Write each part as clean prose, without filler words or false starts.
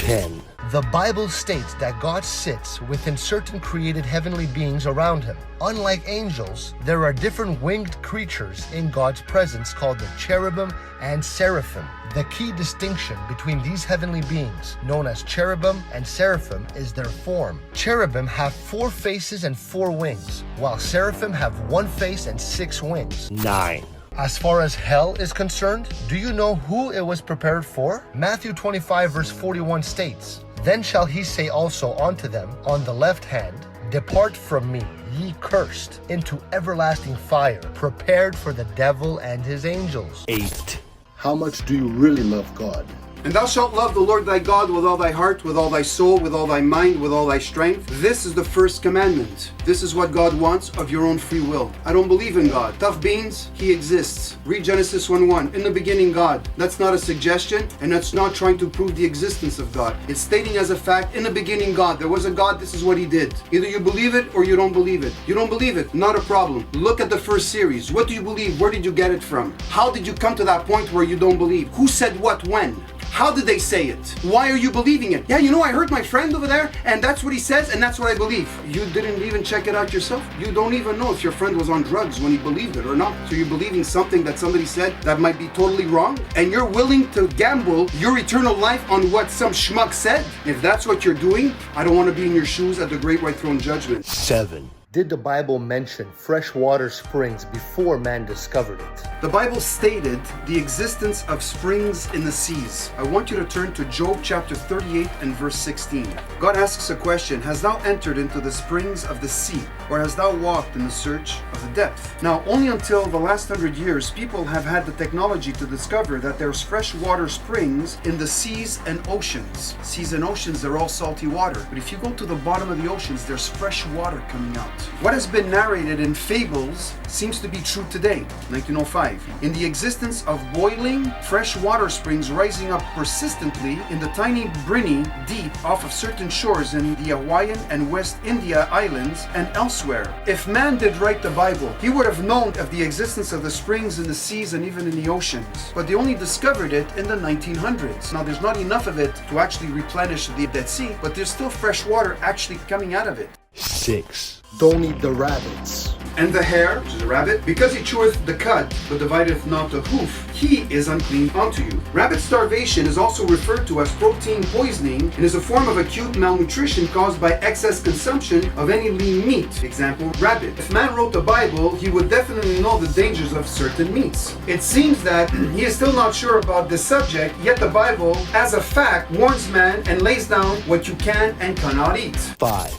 10. The Bible states that God sits within certain created heavenly beings around him. Unlike angels, there are different winged creatures in God's presence called the cherubim and seraphim. The key distinction between these heavenly beings, known as cherubim and seraphim, is their form. Cherubim have 4 faces and 4 wings, while seraphim have 1 face and 6 wings. 9. As far as hell is concerned, do you know who it was prepared for? Matthew 25 verse 41 states, "Then shall he say also unto them on the left hand, Depart from me, ye cursed, into everlasting fire, prepared for the devil and his angels." 8. How much do you really love God? And thou shalt love the Lord thy God with all thy heart, with all thy soul, with all thy mind, with all thy strength. This is the first commandment. This is what God wants of your own free will. I don't believe in God. Tough beans, he exists. Read Genesis 1:1. In the beginning, God. That's not a suggestion, and that's not trying to prove the existence of God. It's stating as a fact, in the beginning, God. There was a God, this is what he did. Either you believe it or you don't believe it. You don't believe it, not a problem. Look at the first series. What do you believe? Where did you get it from? How did you come to that point where you don't believe? Who said what when? How did they say it? Why are you believing it? Yeah, you know, I heard my friend over there, and that's what he says, and that's what I believe. You didn't even check it out yourself. You don't even know if your friend was on drugs when he believed it or not. So you're believing something that somebody said that might be totally wrong, and you're willing to gamble your eternal life on what some schmuck said? If that's what you're doing, I don't want to be in your shoes at the great white throne judgment. 7. Did the Bible mention freshwater springs before man discovered it? The Bible stated the existence of springs in the seas. I want you to turn to Job chapter 38 and verse 16. God asks a question, "Hast thou entered into the springs of the sea, or hast thou walked in the search of the depth?" Now, only until the last 100 years, people have had the technology to discover that there's freshwater springs in the seas and oceans. Seas and oceans, they're all salty water. But if you go to the bottom of the oceans, there's fresh water coming out. What has been narrated in fables seems to be true today, 1905, in the existence of boiling fresh water springs rising up persistently in the tiny briny deep off of certain shores in the Hawaiian and West India islands and elsewhere. If man did write the Bible, he would have known of the existence of the springs in the seas and even in the oceans. But they only discovered it in the 1900s. Now there's not enough of it to actually replenish the Dead Sea, but there's still fresh water actually coming out of it. 6. Don't eat the rabbits. And the hare, which is a rabbit, because he cheweth the cud, but divideth not the hoof, he is unclean unto you. Rabbit starvation is also referred to as protein poisoning and is a form of acute malnutrition caused by excess consumption of any lean meat. Example, rabbit. If man wrote the Bible, he would definitely know the dangers of certain meats. It seems that he is still not sure about this subject, yet the Bible, as a fact, warns man and lays down what you can and cannot eat. 5.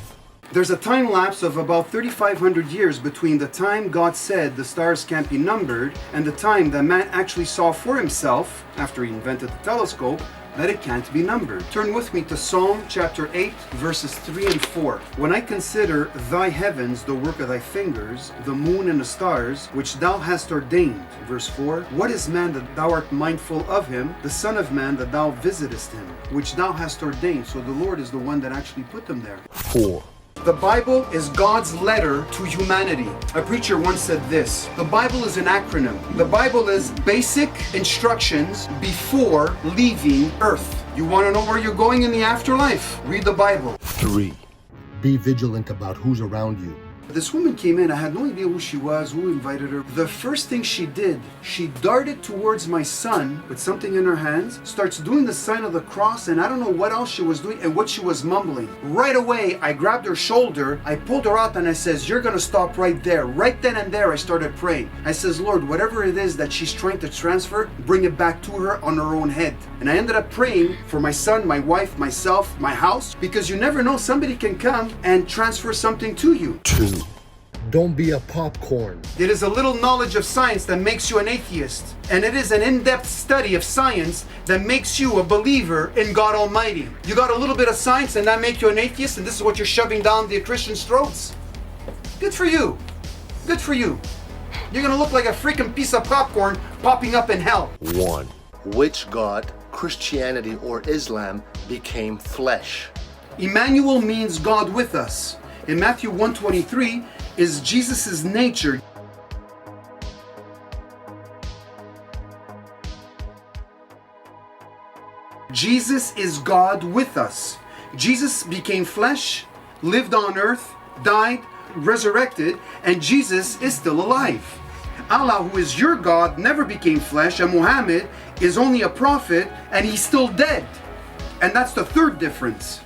There's a time lapse of about 3,500 years between the time God said the stars can't be numbered and the time that man actually saw for himself, after he invented the telescope, that it can't be numbered. Turn with me to Psalm chapter 8, verses 3 and 4. "When I consider thy heavens, the work of thy fingers, the moon and the stars, which thou hast ordained." Verse 4, "What is man that thou art mindful of him, the son of man that thou visitest him, which thou hast ordained." So the Lord is the one that actually put them there. 4. The Bible is God's letter to humanity. A preacher once said this, the Bible is an acronym. The Bible is basic instructions before leaving Earth. You want to know where you're going in the afterlife? Read the Bible. 3. Be vigilant about who's around you. This woman came in, I had no idea who she was, who invited her. The first thing she did, she darted towards my son with something in her hands, starts doing the sign of the cross, and I don't know what else she was doing and what she was mumbling. Right away, I grabbed her shoulder, I pulled her out and I says, "You're gonna stop right there." Right then and there, I started praying. I says, "Lord, whatever it is that she's trying to transfer, bring it back to her on her own head." And I ended up praying for my son, my wife, myself, my house, because you never know, somebody can come and transfer something to you. 2. Don't be a popcorn. It is a little knowledge of science that makes you an atheist. And it is an in-depth study of science that makes you a believer in God Almighty. You got a little bit of science and that makes you an atheist, and this is what you're shoving down the Christians' throats? Good for you. Good for you. You're gonna look like a freaking piece of popcorn popping up in hell. 1. Which God, Christianity or Islam, became flesh? Emmanuel means God with us. In Matthew 1:23 is Jesus' nature. Jesus is God with us. Jesus became flesh, lived on earth, died, resurrected, and Jesus is still alive. Allah, who is your God, never became flesh, and Muhammad is only a prophet, and he's still dead. And that's the third difference.